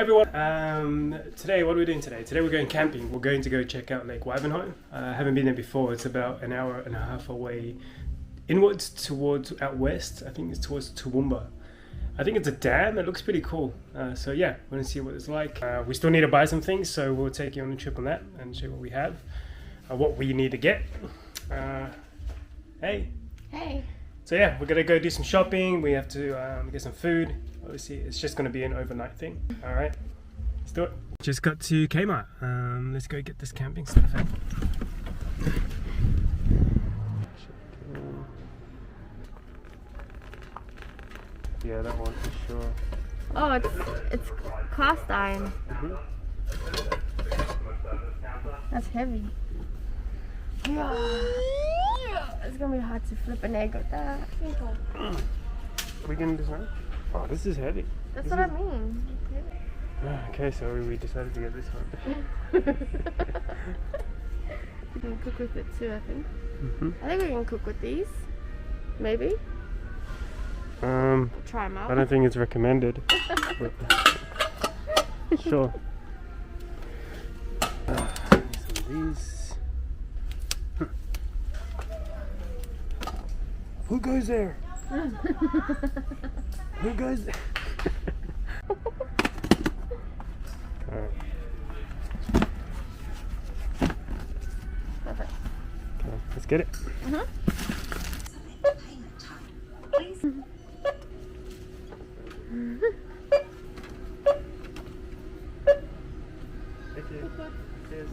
everyone, today what are we doing today? Today we're going camping. We're going to go check out Lake Wivenhoe. I haven't been there before. It's about an hour and a half away inwards towards out west. I think it's towards Toowoomba. I think it's a dam. It looks pretty cool. So yeah, we're going to see what it's like. We still need to buy some things, so we'll take you on a trip on that and show you what we have, what we need to get. Hey. So yeah, we're gonna go do some shopping. We have to get some food. Obviously, it's just gonna be an overnight thing. All right, let's do it. Just got to Kmart. Let's go get this camping stuff out. Yeah, that one for sure. Oh, it's cast iron. Mm-hmm. That's heavy. It's gonna be hard to flip an egg with that. We can do this. Oh, this is heavy. That's what I mean. Okay, so we decided to get this one. We can cook with it too, I think. Mm-hmm. I think we can cook with these. Maybe. Try them out. I don't think it's recommended. Sure. Some of these. Who goes there? Who goes there? Alright. Perfect. Okay, let's get it. Thank you. Cheers.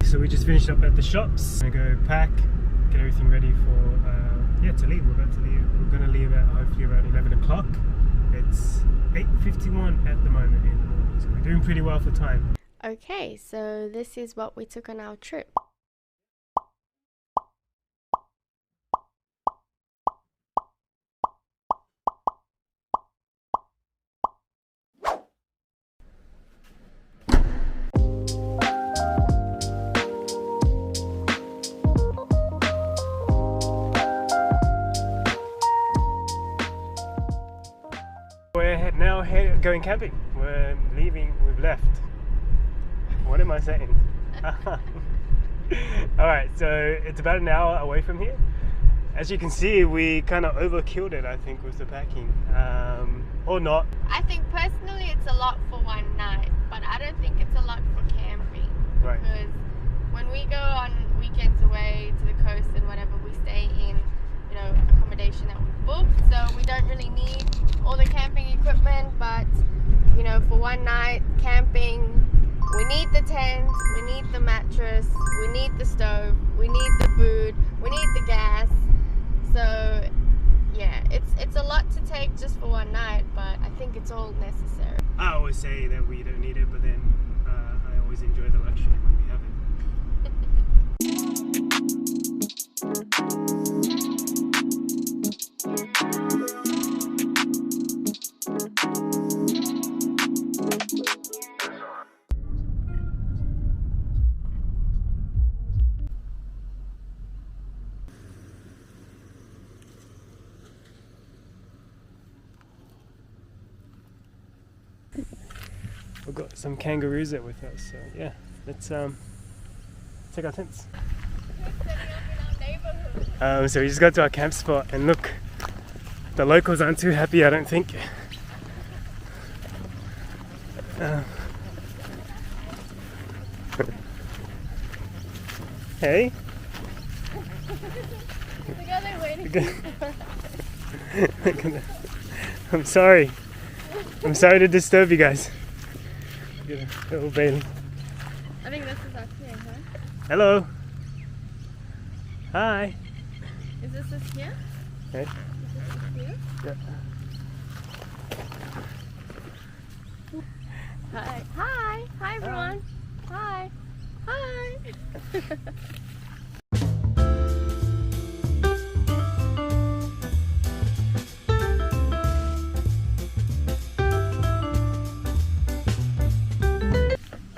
So we just finished up at the shops. I'm gonna go pack, get everything ready for to leave. We're about to leave. We're gonna leave at hopefully around 11 o'clock. It's 8:51 at the moment in the morning, so we're doing pretty well for time. Okay, so this is what we took on our trip. We're now going camping. We're leaving. We've left. What am I saying? Alright, so it's about an hour away from here. As you can see, we kind of overkilled it, I think, with the packing. Or not. I think personally it's a lot for one night, but I don't think it's a lot for camping. Right. Because when we go on weekends away to the coast and whatever, we stay in, accommodation that we've booked, so we don't really need all the camping equipment. But for one night camping, we need the tent, we need the mattress, we need the stove, we need the food, we need the gas. So yeah, it's a lot to take just for one night, but I think it's all necessary. I always say that we don't need it, but then I always enjoy the luxury when we have it. We've got some kangaroos there with us, so yeah, let's take our tents. So we just got to our camp spot, and look, the locals aren't too happy, I don't think. Hey? I'm sorry to disturb you guys. Little Bailey. I think this is our here, huh? Hello. Hi. Is this here? Hey. Is this here? Yeah. Hi. Hi everyone. Hi.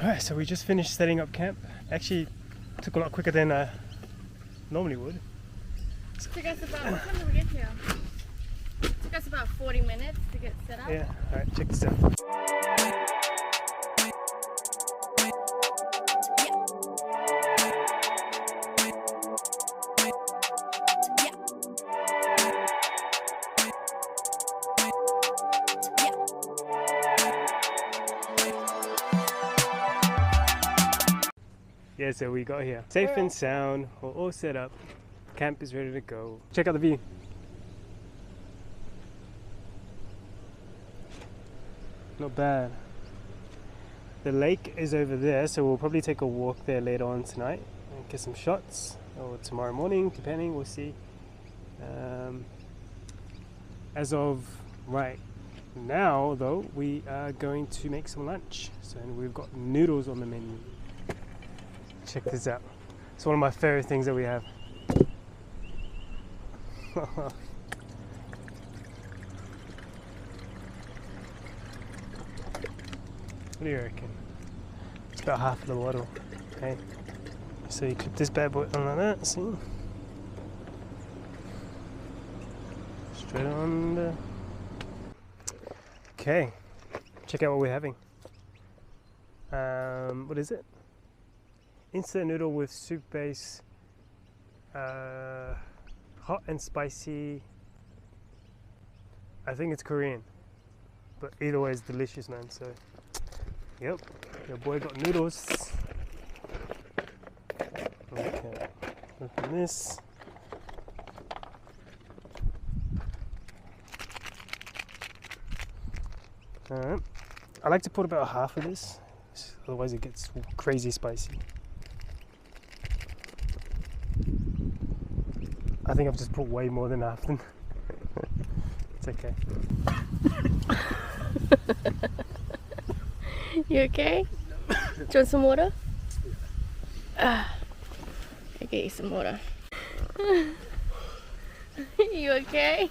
Alright, so we just finished setting up camp. Actually took a lot quicker than I normally would. Took us about, what time did we get here? Took us about 40 minutes to get set up. Yeah, alright, check this out. Yeah, so we got here. Safe and sound, we're all set up. Camp is ready to go. Check out the view. Not bad. The lake is over there, so we'll probably take a walk there later on tonight and get some shots, or tomorrow morning, depending, we'll see. As of right now, though, we are going to make some lunch. So we've got noodles on the menu. Check this out. It's one of my favorite things that we have. What do you reckon? It's about half of the bottle. Okay. So you clip this bad boy on like that, see? Straight on the... Okay. Check out what we're having. What is it? Instant noodle with soup base, hot and spicy. I think it's Korean, but either way it's delicious, man. So, yep, your boy got noodles. Okay, open this. Alright, I like to put about half of this, otherwise it gets crazy spicy. I think I've just put way more than half then. It's okay. You okay? Do you want some water? I'll get you some water. You okay?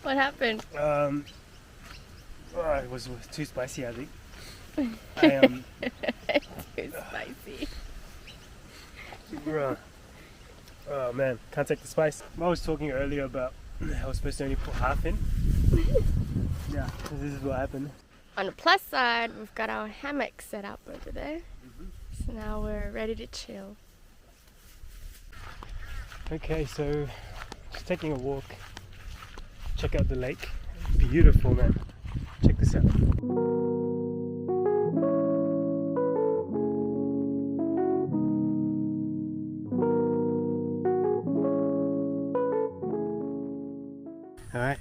What happened? It was too spicy, I think. Too spicy. Oh man, can't take the spice. I was talking earlier about I was supposed to only put half in. Yeah, this is what happened. On the plus side, we've got our hammock set up over there. So now we're ready to chill. Okay, so just taking a walk. Check out the lake. Beautiful, man. Check this out. All right.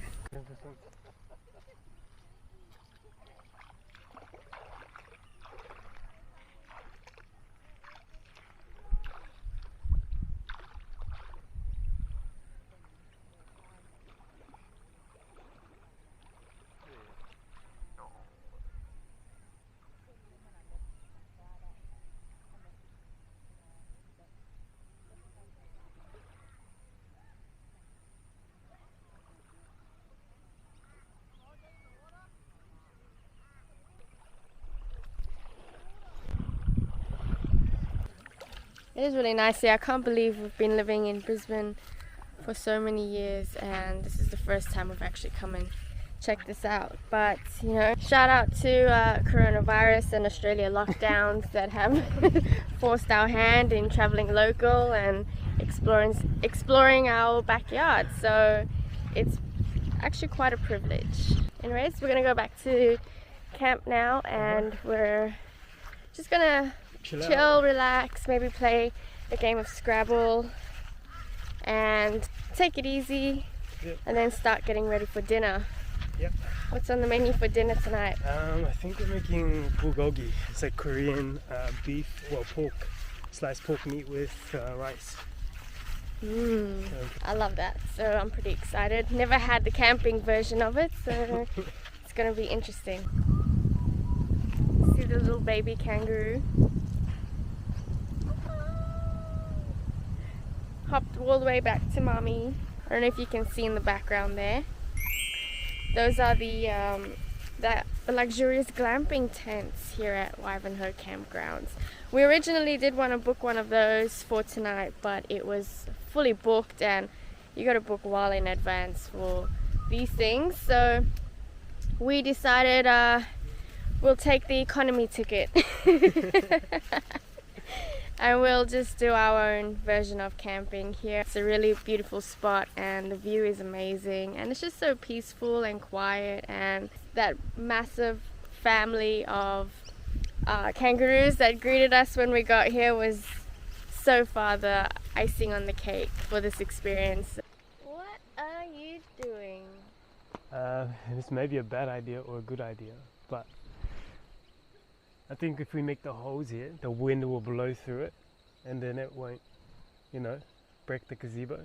It is really nice here. I can't believe we've been living in Brisbane for so many years and this is the first time we've actually come and checked this out. But, you know, shout out to coronavirus and Australia lockdowns that have forced our hand in travelling local and exploring our backyard. So it's actually quite a privilege. Anyways, we're going to go back to camp now and we're just going to chill, relax, maybe play a game of Scrabble and take it easy. Yep. And then start getting ready for dinner. Yep. What's on the menu for dinner tonight? I think we're making bulgogi. It's like Korean beef, well pork, sliced pork meat with rice. I love that, so I'm pretty excited. Never had the camping version of it, so it's going to be interesting. See the little baby kangaroo? Hopped all the way back to mommy. I don't know if you can see in the background there. Those are the luxurious glamping tents here at Wivenhoe campgrounds. We originally did want to book one of those for tonight, but it was fully booked and you got to book well in advance for these things, so we decided we'll take the economy ticket. And we'll just do our own version of camping here. It's a really beautiful spot and the view is amazing, and it's just so peaceful and quiet, and that massive family of kangaroos that greeted us when we got here was so far the icing on the cake for this experience. What are you doing? This may be a bad idea or a good idea, but I think if we make the holes here, the wind will blow through it and then it won't, break the gazebo.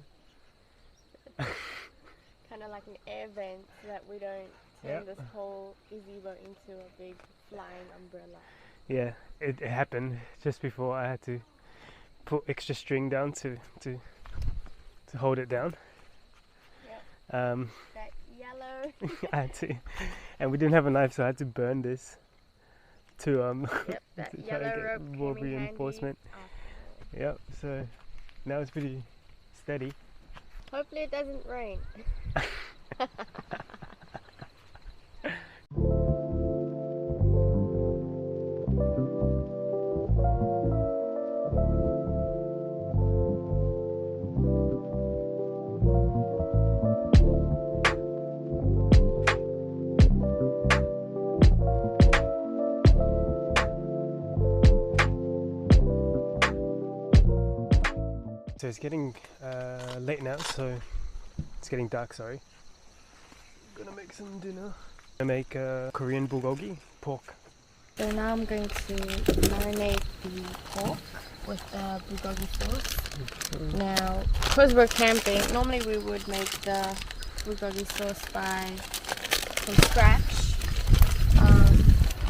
Kind of like an air vent so that we don't turn this whole gazebo into a big flying umbrella. Yeah, it happened just before I had to put extra string down to hold it down. Yep. That yellow. I had to, and we didn't have a knife, so I had to burn this to yep, that to yellow try to rope get more reinforcement. Yep. So now it's pretty steady. Hopefully it doesn't rain. So it's getting late now, so it's getting dark, sorry. I'm gonna make some dinner. I make Korean bulgogi, pork. So now I'm going to marinate the pork with the bulgogi sauce. Now, because we're camping, normally we would make the bulgogi sauce from scratch,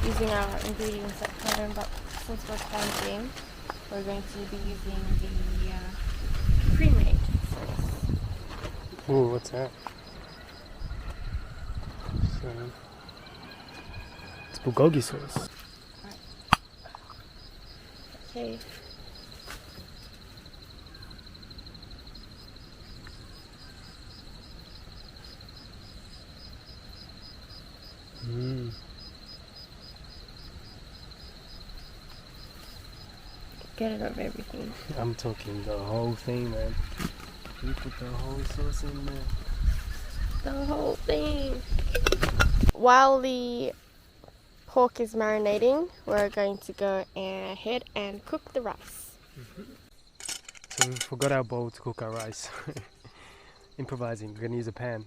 using our ingredients at home, but since we're camping, we're going to be using the pre-made sauce. Ooh, what's that? So, it's bulgogi sauce. Right. Okay. Get it over everything. I'm talking the whole thing, man. You put the whole sauce in there. The whole thing. While the pork is marinating, we're going to go ahead and cook the rice. So we forgot our bowl to cook our rice. Improvising. We're gonna use a pan.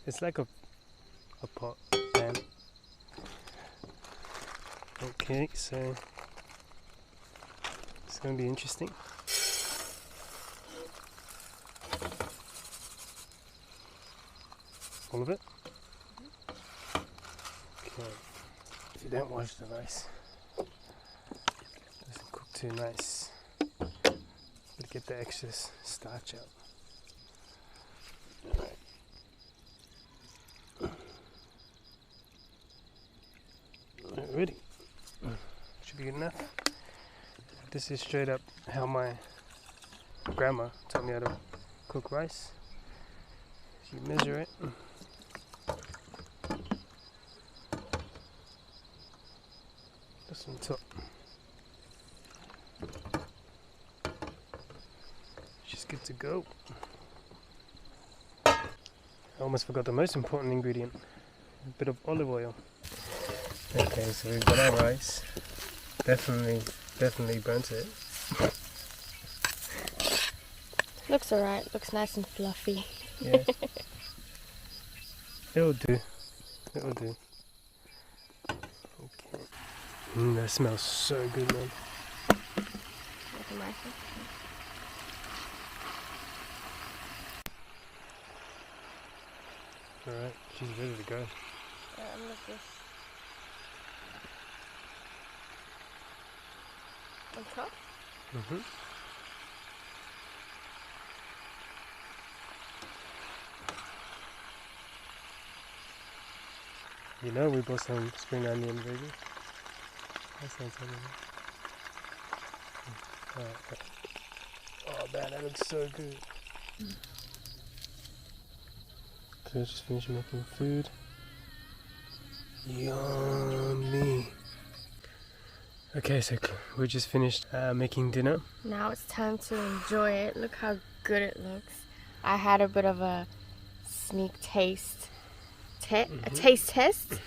It's like a pot pan. Okay, so it's gonna be interesting. All of it? Okay. If you don't wash the rice, it doesn't cook too nice. But get the excess starch out. Alright. Ready. Should be good enough. This is straight up how my grandma taught me how to cook rice. So you measure it. Just on top. She's good to go. I almost forgot the most important ingredient. A bit of olive oil. Okay, so we've got our rice. Definitely burnt it. Looks alright, looks nice and fluffy. Yeah. It'll do. It'll do. Okay. That smells so good, man. Alright, she's ready to go. Look this. On top? Mm-hmm. You know we bought some spring onion, baby. That's not something. Oh man, that looks so good. So I just finished making food. Yummy. Okay, so we just finished making dinner. Now it's time to enjoy it. Look how good it looks. I had a bit of a sneak taste, a taste test,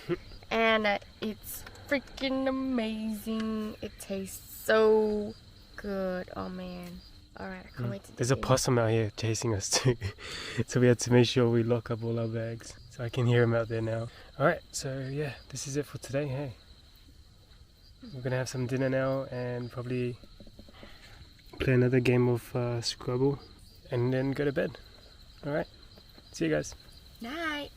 and it's freaking amazing. It tastes so good. Oh man. Alright, I can't wait to There's a possum out here chasing us too. So we had to make sure we lock up all our bags. So I can hear him out there now. Alright, so yeah, this is it for today. Hey, we're gonna have some dinner now and probably play another game of Scrabble and then go to bed. Alright, see you guys. Night.